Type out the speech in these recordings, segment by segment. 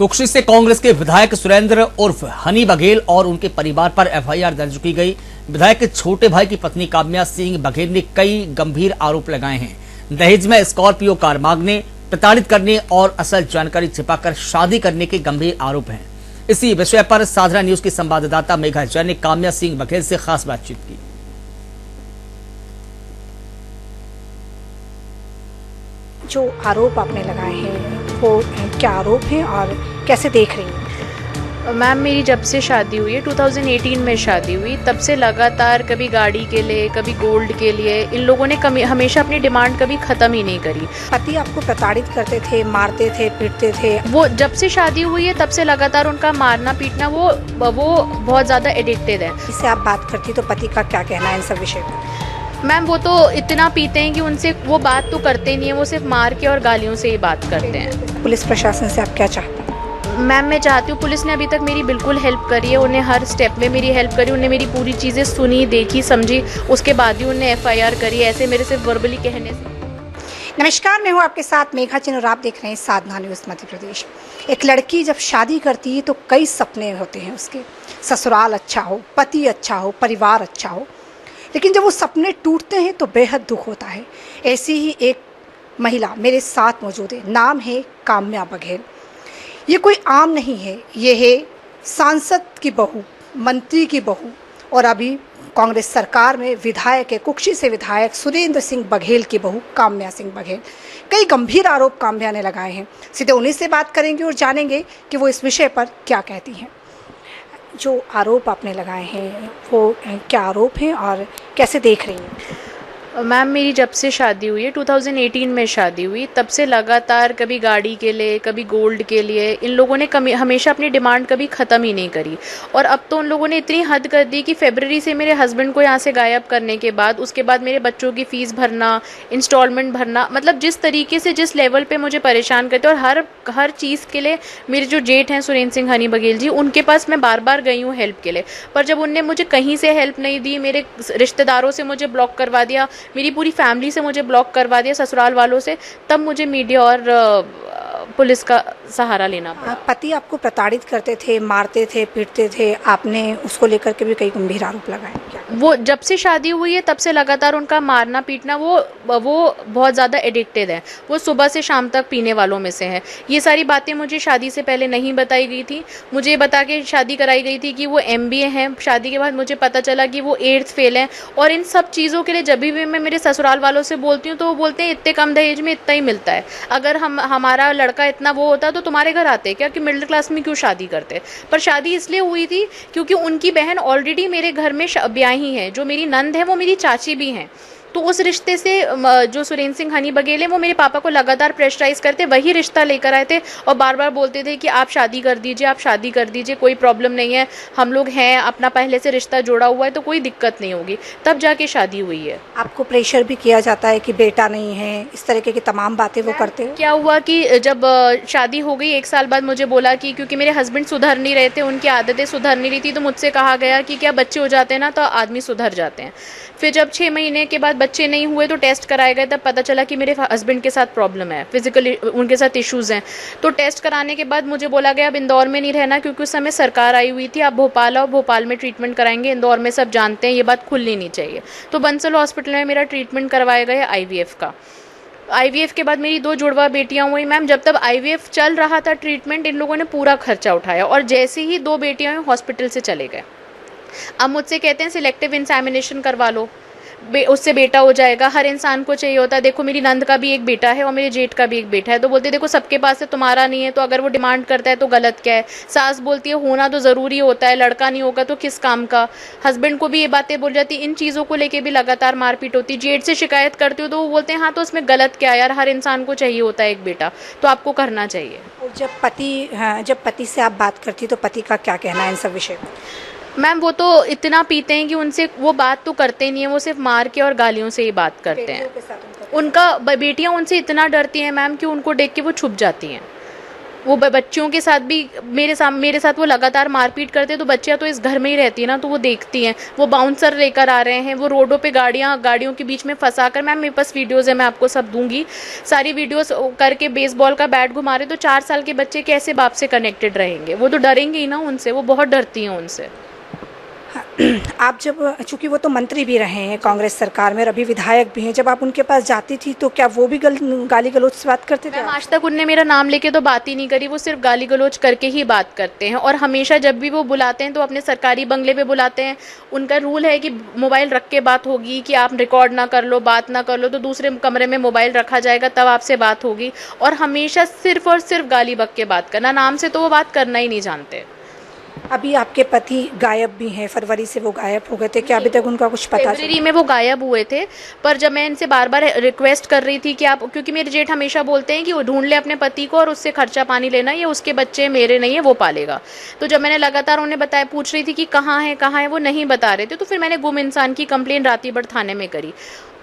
कुक्षी से कांग्रेस के विधायक सुरेंद्र उर्फ हनी बघेल और उनके परिवार पर एफआईआर दर्ज की गई। विधायक के छोटे भाई की पत्नी काम्या सिंह बघेल ने कई गंभीर आरोप लगाए हैं। दहेज में स्कॉर्पियो कार मांगने, प्रताड़ित करने और असल जानकारी छिपाकर शादी करने के गंभीर आरोप हैं। इसी विषय पर साधना न्यूज की संवाददाता मेघा जैन ने काम्या सिंह बघेल से खास बातचीत की। जो आरोप आपने लगाए हैं वो क्या आरोप हैं और कैसे देख रही हैं? मैम, मेरी जब से शादी हुई है 2018 में शादी हुई, तब से लगातार कभी गाड़ी के लिए, कभी गोल्ड के लिए इन लोगों ने हमेशा अपनी डिमांड कभी ख़त्म ही नहीं करी। पति आपको प्रताड़ित करते थे, मारते थे, पीटते थे? वो जब से शादी हुई है तब से लगातार उनका मारना पीटना वो बहुत ज़्यादा एडिक्टेड है। इससे आप बात करती तो पति का क्या कहना है इन सब विषय पर? मैम, वो तो इतना पीते हैं कि उनसे वो बात तो करते नहीं है, वो सिर्फ मार के और गालियों से ही बात करते हैं। पुलिस प्रशासन से आप क्या चाहते हैं? मैम, मैं चाहती हूँ, पुलिस ने अभी तक मेरी बिल्कुल हेल्प करी है, उन्हें हर स्टेप में मेरी हेल्प करी, उन्हें मेरी पूरी चीज़ें सुनी, देखी, समझी, उसके बाद ही उन्हें एफआईआर करी। ऐसे मेरे सिर्फ वर्बली कहने से। नमस्कार, मैं हूँ आपके साथ मेघा जैन और आप देख रहे हैं साधना न्यूज़ मध्य प्रदेश। एक लड़की जब शादी करती है तो कई सपने होते हैं उसके, ससुराल अच्छा हो, पति अच्छा हो, परिवार अच्छा हो, लेकिन जब वो सपने टूटते हैं तो बेहद दुख होता है। ऐसी ही एक महिला मेरे साथ मौजूद है, नाम है काम्या बघेल। ये कोई आम नहीं है, ये है सांसद की बहू, मंत्री की बहू और अभी कांग्रेस सरकार में विधायक है, कुक्षी से विधायक सुरेंद्र सिंह बघेल की बहू काम्या सिंह बघेल। कई गंभीर आरोप काम्या ने लगाए हैं। सीधे उन्हीं से बात करेंगे और जानेंगे कि वो इस विषय पर क्या कहती हैं। जो आरोप आपने लगाए हैं वो क्या आरोप हैं और कैसे देख रही हैं? मैम, मेरी जब से शादी हुई है 2018 में शादी हुई, तब से लगातार कभी गाड़ी के लिए, कभी गोल्ड के लिए इन लोगों ने हमेशा अपनी डिमांड कभी ख़त्म ही नहीं करी। और अब तो उन लोगों ने इतनी हद कर दी कि फरवरी से मेरे हस्बैंड को यहाँ से गायब करने के बाद उसके बाद मेरे बच्चों की फ़ीस भरना, इंस्टॉलमेंट भरना, मतलब जिस तरीके से जिस लेवल पर मुझे परेशान करते। और हर चीज़ के लिए मेरे जो जेठ हैं सुरेंद्र सिंह हनी बघेल जी, उनके पास मैं बार बार गई हूँ हेल्प के लिए, पर जब उनने मुझे कहीं से हेल्प नहीं दी, मेरे रिश्तेदारों से मुझे ब्लॉक करवा दिया, मेरी पूरी फैमिली से मुझे ब्लॉक करवा दिया, ससुराल वालों से, तब मुझे मीडिया और पुलिस का सहारा लेना पड़ा। पति आपको प्रताड़ित करते थे, मारते थे, पीटते थे, आपने उसको लेकर के भी कई गंभीर आरोप लगाए? वो जब से शादी हुई है तब से लगातार उनका मारना पीटना वो बहुत ज़्यादा एडिक्टेड है। वो सुबह से शाम तक पीने वालों में से है। ये सारी बातें मुझे शादी से पहले नहीं बताई गई थी। मुझे बता के शादी कराई गई थी कि वो MBA हैं। शादी के बाद मुझे पता चला कि वो 8th फेल हैं। और इन सब चीज़ों के लिए जब भी मैं मेरे ससुराल वालों से बोलती हूँ तो वो बोलते हैं इतने कम दहेज में इतना ही मिलता है, अगर हमारा लड़का इतना वो होता तो तुम्हारे घर आते क्या, कि मिडिल क्लास में क्यों शादी करते। पर शादी इसलिए हुई थी क्योंकि उनकी बहन ऑलरेडी मेरे घर में ब्याही है। जो मेरी नंद है वो मेरी चाची भी हैं। तो उस रिश्ते से जो सुरेंद्र सिंह हनी बघेल है वो मेरे पापा को लगातार प्रेशराइज करते, वही रिश्ता लेकर आए थे और बार बार बोलते थे कि आप शादी कर दीजिए, आप शादी कर दीजिए, कोई प्रॉब्लम नहीं है, हम लोग हैं, अपना पहले से रिश्ता जोड़ा हुआ है तो कोई दिक्कत नहीं होगी। तब जाके शादी हुई है। आपको प्रेशर भी किया जाता है कि बेटा नहीं है, इस तरीके की तमाम बातें वो करते हैं? क्या हुआ कि जब शादी हो गई 1 साल बाद मुझे बोला कि क्योंकि मेरे हस्बैंड सुधर नहीं रहे थे, उनकी आदतें सुधर नहीं रही थी, तो मुझसे कहा गया कि क्या बच्चे हो जाते हैं ना तो आदमी सुधर जाते हैं। फिर जब 6 महीने के बाद बच्चे नहीं हुए तो टेस्ट कराए गए, तब पता चला कि मेरे हस्बैंड के साथ प्रॉब्लम है, फिजिकली उनके साथ इश्यूज़ हैं। तो टेस्ट कराने के बाद मुझे बोला गया अब इंदौर में नहीं रहना, क्योंकि उस समय सरकार आई हुई थी, आप भोपाल आओ, भोपाल में ट्रीटमेंट कराएंगे, इंदौर में सब जानते हैं, ये बात खुलनी नहीं चाहिए। तो बंसल हॉस्पिटल में मेरा ट्रीटमेंट करवाया गया IVF का। IVF के बाद मेरी 2 जुड़वा बेटियां हुई। मैम, जब तब IVF चल रहा था ट्रीटमेंट, इन लोगों ने पूरा खर्चा उठाया और जैसे ही 2 बेटियां हुई हॉस्पिटल से चले गए। अब मुझसे कहते हैं सिलेक्टिव इंसेमिनेशन करवा लो, उससे बेटा हो जाएगा। हर इंसान को चाहिए होता है। देखो, मेरी नंद का भी एक बेटा है और मेरे जेठ का भी एक बेटा है, तो बोलते देखो सबके पास है, तुम्हारा नहीं है, तो अगर वो डिमांड करता है तो गलत क्या है। सास बोलती है होना तो ज़रूरी होता है, लड़का नहीं होगा तो किस काम का। हस्बैंड को भी ये बातें बोल जाती, इन चीज़ों को लेके भी लगातार मारपीट होती। जेठ से शिकायत करती हो तो वो बोलते हैं हाँ तो उसमें गलत क्या है यार, हर इंसान को चाहिए होता है एक बेटा, तो आपको करना चाहिए। और जब पति से आप बात करती तो पति का क्या कहना है इन सब विषय पर? मैम, वो तो इतना पीते हैं कि उनसे वो बात तो करते नहीं है, वो सिर्फ मार के और गालियों से ही बात करते हैं। उनका बेटियां उनसे इतना डरती हैं मैम कि उनको देख के वो छुप जाती हैं। वो बच्चियों के साथ भी मेरे साथ वो लगातार मारपीट करते, तो बच्चियां तो इस घर में ही रहती है ना, तो वो देखती हैं। वो बाउंसर लेकर आ रहे हैं, वो रोडों पे गाड़ियों के बीच में फंसा कर, मैम मेरे पास वीडियोज़ है, मैं आपको सब दूंगी, सारी वीडियोस करके बेसबॉल का बैट घुमा रहे। तो 4 साल के बच्चे कैसे बाप से कनेक्टेड रहेंगे? वो तो डरेंगे ही ना उनसे, वो बहुत डरती हैं उनसे। आप जब, चूंकि वो तो मंत्री भी रहे हैं कांग्रेस सरकार में और अभी विधायक भी हैं, जब आप उनके पास जाती थी तो क्या वो भी गाली गलौज से बात करते थे? मैम आज तक उनने मेरा नाम लेके तो बात ही नहीं करी, वो सिर्फ गाली गलौज करके ही बात करते हैं। और हमेशा जब भी वो बुलाते हैं तो अपने सरकारी बंगले पे बुलाते हैं। उनका रूल है कि मोबाइल रख के बात होगी, कि आप रिकॉर्ड ना कर लो, बात ना कर लो, तो दूसरे कमरे में मोबाइल रखा जाएगा, तब आपसे बात होगी। और हमेशा सिर्फ और सिर्फ गाली बक के बात करना, नाम से तो वो बात करना ही नहीं जानते। अभी आपके पति गायब भी हैं, फरवरी से वो गायब हो गए थे, क्या अभी तक उनका कुछ पता फरवरी में वो गायब हुए थे। पर जब मैं इनसे बार बार रिक्वेस्ट कर रही थी कि आप, क्योंकि मेरे जेठ हमेशा बोलते हैं कि वो ढूंढ ले अपने पति को और उससे खर्चा पानी लेना, ये उसके बच्चे मेरे नहीं है, वो पालेगा। तो जब मैंने लगातार उन्हें बताया, पूछ रही थी कि कहाँ है, वो नहीं बता रहे थे, तो फिर मैंने गुम इंसान की कंप्लेन रातीबड़ थाने में करी।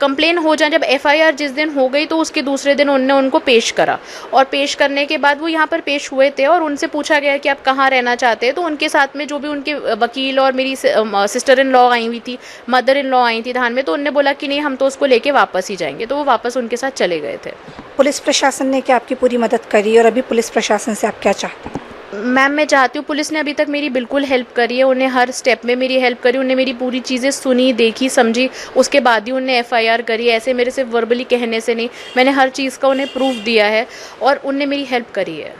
कंप्लेन हो जाए, जब एफआईआर जिस दिन हो गई तो उसके दूसरे दिन उनने उनको पेश करा, और पेश करने के बाद वो यहाँ पर पेश हुए थे और उनसे पूछा गया कि आप कहाँ रहना चाहते हैं। तो उनके साथ में जो भी उनके वकील और मेरी सिस्टर इन लॉ आई हुई थी, मदर इन लॉ आई थी थाने में, तो उनने बोला कि नहीं, हम तो उसको लेके वापस ही जाएंगे। तो वो वापस उनके साथ चले गए थे। पुलिस प्रशासन ने क्या आपकी पूरी मदद करी और अभी पुलिस प्रशासन से आप क्या चाहते हैं? मैम मैं चाहती हूँ, पुलिस ने अभी तक मेरी बिल्कुल हेल्प करी है, उन्हें हर स्टेप में मेरी हेल्प करी, उन्हें मेरी पूरी चीज़ें सुनी, देखी, समझी, उसके बाद ही उन्हें एफआईआर करी। ऐसे मेरे सिर्फ वर्बली कहने से नहीं, मैंने हर चीज़ का उन्हें प्रूफ दिया है और उनने मेरी हेल्प करी है।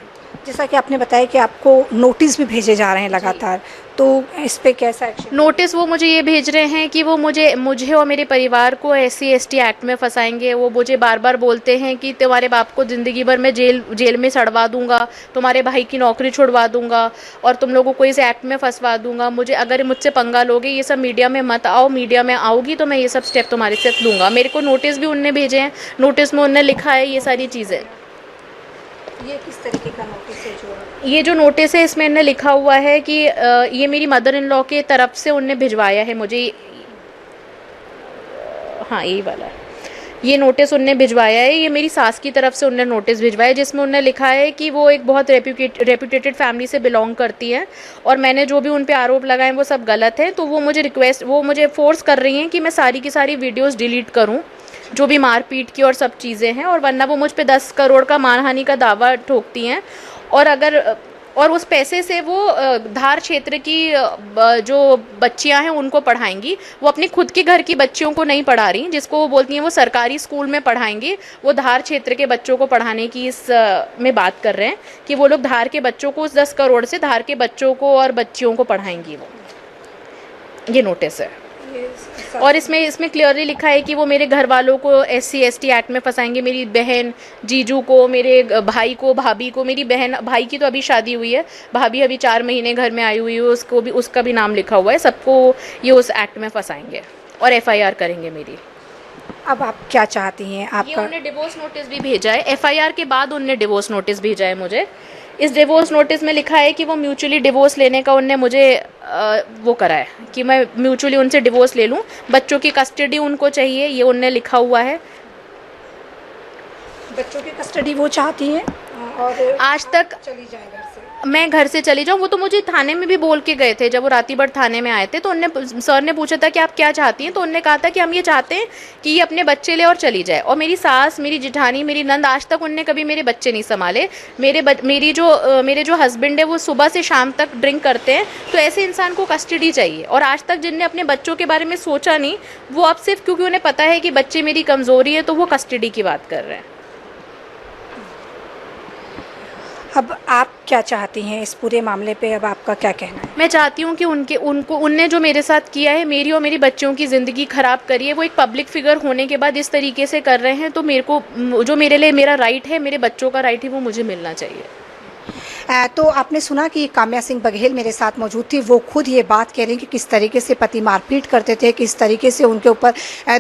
जैसा कि आपने बताया कि आपको नोटिस भी भेजे जा रहे हैं लगातार, तो इस पे कैसा एक्शन? नोटिस वो मुझे ये भेज रहे हैं कि वो मुझे और मेरे परिवार को SC/ST एक्ट में फंसाएंगे। वो मुझे बार बार बोलते हैं कि तुम्हारे बाप को ज़िंदगी भर में जेल में सड़वा दूंगा, तुम्हारे भाई की नौकरी छुड़वा दूंगा और तुम लोगों को इस एक्ट में फंसवा दूंगा। मुझे, अगर मुझसे पंगा लोगे, ये सब मीडिया में मत आओ, मीडिया में आओगी तो मैं ये सब स्टेप तुम्हारे साथ लूँगा। मेरे को नोटिस भी उनने भेजे हैं, नोटिस में उनने लिखा है ये सारी चीज़ें। ये किस तरीके का नोटिस है? ये जो नोटिस है इसमें इन्हें लिखा हुआ है कि ये मेरी मदर इन लॉ के तरफ से उनने भिजवाया है मुझे। हाँ, यही वाला है। ये नोटिस उनने भिजवाया है, ये मेरी सास की तरफ से उनने नोटिस भिजवाया है, जिसमें उनने लिखा है कि वो एक बहुत रेप्यूटेटेड फैमिली से बिलोंग करती है और मैंने जो भी उन पे आरोप लगाए वो सब गलत है। तो वो मुझे फोर्स कर रही हैं कि मैं सारी की सारी वीडियोस डिलीट करूं, जो भी मारपीट की और सब चीज़ें हैं, और वरना वो मुझ पे 10 करोड़ का मानहानि का दावा ठोकती हैं। और उस पैसे से वो धार क्षेत्र की जो बच्चियां हैं उनको पढ़ाएंगी। वो अपने खुद के घर की बच्चियों को नहीं पढ़ा रही, जिसको वो बोलती हैं वो सरकारी स्कूल में पढ़ाएंगी। वो धार क्षेत्र के बच्चों को पढ़ाने की इस में बात कर रहे हैं कि वो लोग धार के बच्चों को, उस 10 करोड़ से धार के बच्चों को और बच्चियों को पढ़ाएंगी। वो ये नोटिस है और इसमें क्लियरली लिखा है कि वो मेरे घर वालों को SC/ST एक्ट में फंसाएंगे, मेरी बहन, जीजू को, मेरे भाई को, भाभी को। मेरी बहन, भाई की तो अभी शादी हुई है, भाभी अभी 4 महीने घर में आई हुई है, उसका भी नाम लिखा हुआ है। सबको ये उस एक्ट में फंसाएंगे और FIR करेंगे मेरी। अब आप क्या चाहती हैं? आपका उन्हें डिवोर्स नोटिस भी भेजा है, FIR के बाद उनने डिवोर्स नोटिस भेजा है मुझे। इस डिवोर्स नोटिस में लिखा है कि वो म्यूचुअली डिवोर्स लेने का उनने मुझे वो करा है कि मैं म्यूचुअली उनसे डिवोर्स ले लूं, बच्चों की कस्टडी उनको चाहिए, ये उनने लिखा हुआ है। बच्चों की कस्टडी वो चाहती हैं और आज तक चली जाए घर से, मैं घर से चली जाऊँ। वो तो मुझे थाने में भी बोल के गए थे, जब वो रातीबड़ थाने में आए थे तो सर ने पूछा था कि आप क्या चाहती हैं, तो उन्होंने कहा था कि हम ये चाहते हैं कि ये अपने बच्चे ले और चली जाए। और मेरी सास, मेरी जिठानी, मेरी नंद, आज तक उनने कभी मेरे बच्चे नहीं संभाले। मेरे जो हस्बैंड है वो सुबह से शाम तक ड्रिंक करते हैं, तो ऐसे इंसान को कस्टडी चाहिए। और आज तक जिनने अपने बच्चों के बारे में सोचा नहीं, वो अब सिर्फ क्योंकि उन्हें पता है कि बच्चे मेरी कमज़ोरी है तो वो कस्टडी की बात कर रहे हैं। अब आप क्या चाहती हैं इस पूरे मामले पे? अब आपका क्या कहना है? मैं चाहती हूँ कि उनने जो मेरे साथ किया है, मेरी और मेरी बच्चियों की ज़िंदगी ख़राब करी है, वो एक पब्लिक फिगर होने के बाद इस तरीके से कर रहे हैं, तो मेरे को, जो मेरे लिए मेरा राइट है, मेरे बच्चों का राइट है, वो मुझे मिलना चाहिए। तो आपने सुना कि काम्या सिंह बघेल मेरे साथ मौजूद थी, वो खुद ये बात कह रही कि किस तरीके से पति मारपीट करते थे, किस तरीके से उनके ऊपर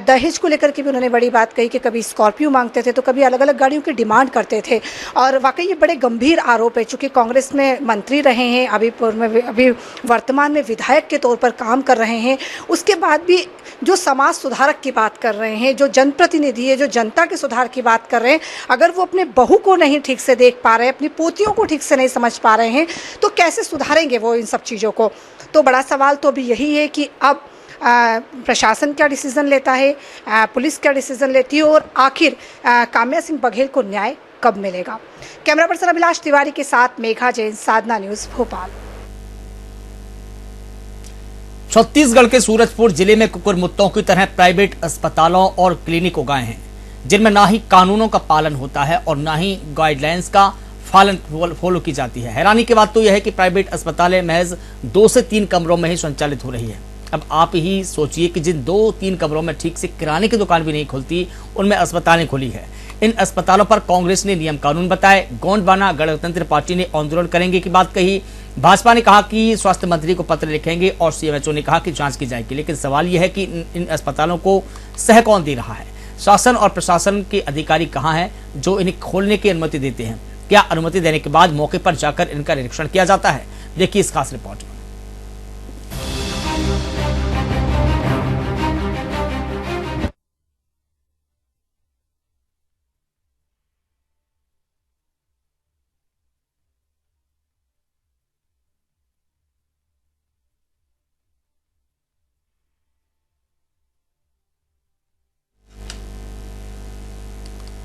दहेज को लेकर के भी उन्होंने बड़ी बात कही कि कभी स्कॉर्पियो मांगते थे तो कभी अलग अलग गाड़ियों की डिमांड करते थे। और वाकई ये बड़े गंभीर आरोप है, चूँकि कांग्रेस में मंत्री रहे हैं, अभी वर्तमान में विधायक के तौर पर काम कर रहे हैं, उसके बाद भी जो समाज सुधारक की बात कर रहे हैं, जो जनप्रतिनिधि है, जो जनता के सुधार की बात कर रहे हैं, अगर वो अपने बहू को नहीं ठीक से देख पा रहे हैं, अपनी पोतियों को ठीक से नहीं समझ पा रहे हैं, तो कैसे सुधारेंगे वो इन सब चीज़ों को। तो बड़ा सवाल तो अभी यही है कि अब प्रशासन क्या डिसीजन लेता है, पुलिस क्या डिसीजन लेती है, और आखिर काम्या सिंह बघेल को न्याय कब मिलेगा। कैमरा पर्सन अभिलाष तिवारी के साथ मेघा जैन, साधना न्यूज़, भोपाल। छत्तीसगढ़ के सूरजपुर जिले में कुकुरमुत्तों की तरह प्राइवेट अस्पतालों और क्लिनिक उगाए हैं, जिनमें ना ही कानूनों का पालन होता है और ना ही गाइडलाइंस का फॉलो की जाती है। हैरानी की बात तो यह है कि प्राइवेट अस्पतालें महज 2 से 3 कमरों में ही संचालित हो रही है। अब आप ही सोचिए कि जिन 2-3 कमरों में ठीक से किराने की दुकान भी नहीं खुलती, उनमें अस्पतालें खुली है। इन अस्पतालों पर कांग्रेस ने नियम कानून बताए, गोंडवाना गणतंत्र पार्टी ने आंदोलन करेंगे की बात कही, भाजपा ने कहा कि स्वास्थ्य मंत्री को पत्र लिखेंगे और सीएमएचओ ने कहा कि जांच की जाएगी। लेकिन सवाल यह है कि इन अस्पतालों को सह कौन दे रहा है? शासन और प्रशासन के अधिकारी कहां हैं जो इन्हें खोलने की अनुमति देते हैं? क्या अनुमति देने के बाद मौके पर जाकर इनका निरीक्षण किया जाता है? देखिए इस खास रिपोर्ट में।